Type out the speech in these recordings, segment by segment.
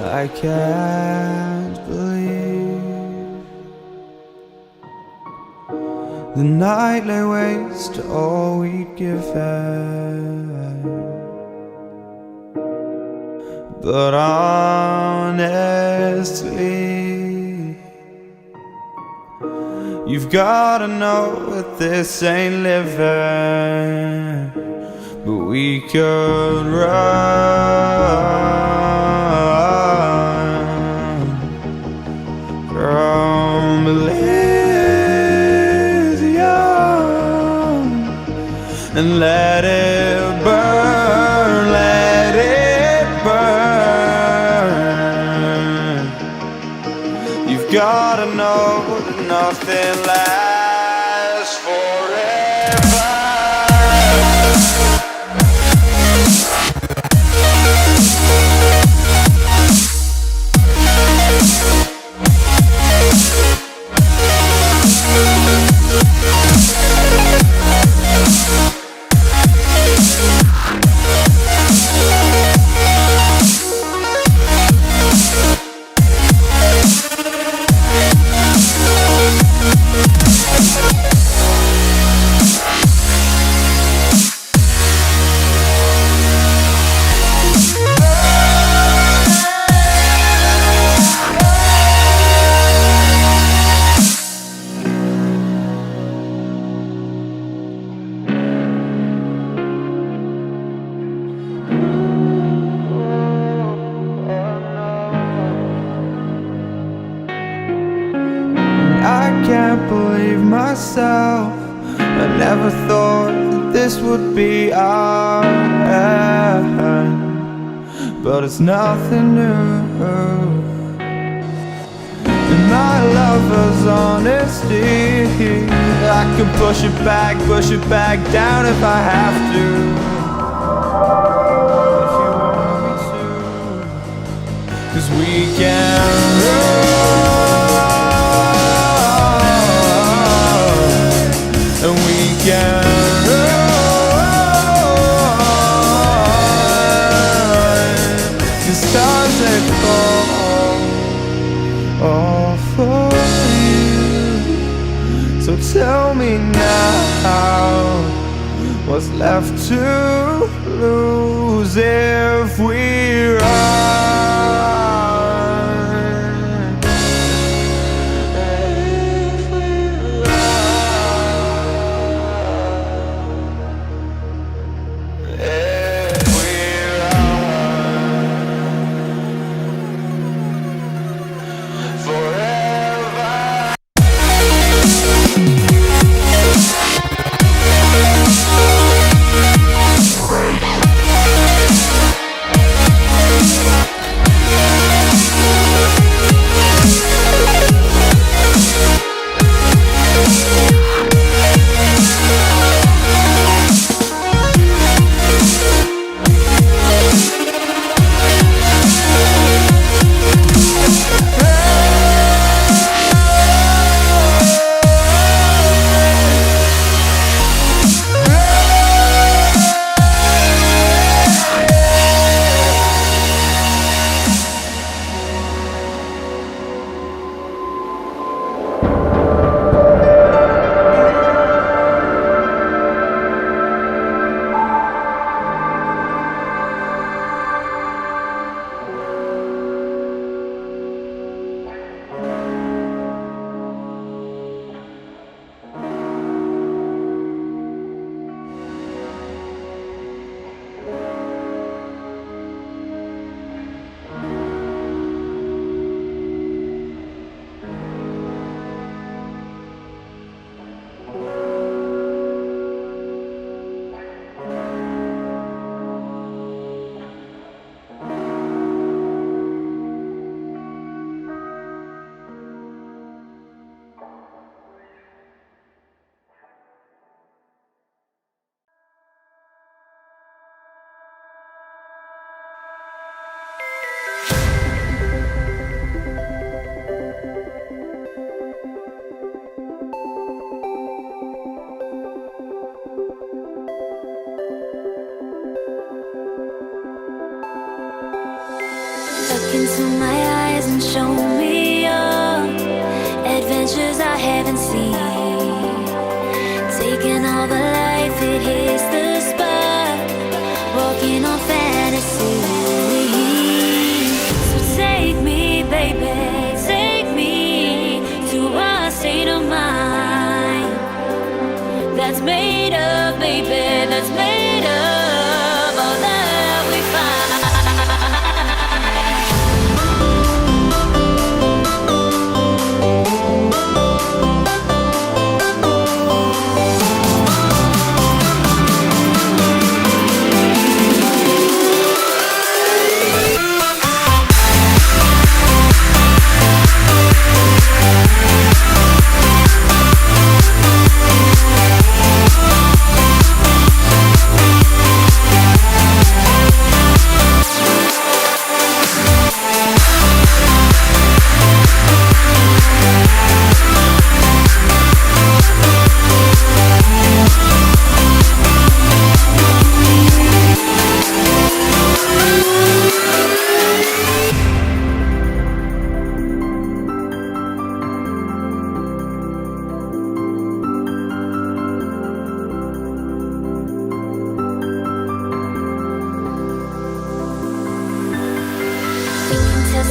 I can't believe the night lay waste to all we'd given. But honestly, you've gotta know that this ain't living. But we could run from Elysium and let it burn, let it burn. You've gotta know that nothing lasts forever. I can't believe myself. I never thought that this would be our end, but it's nothing new. And my lover's honesty, I can push it back down if I have to. If you want me to, 'cause we can run. And we can run. The stars they fall all for you. So tell me now, what's left to lose if we run? baby, that's made of all that we find.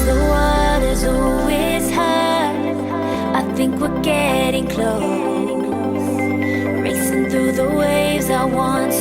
The water's always high. I think we're getting close. Racing through the waves, I want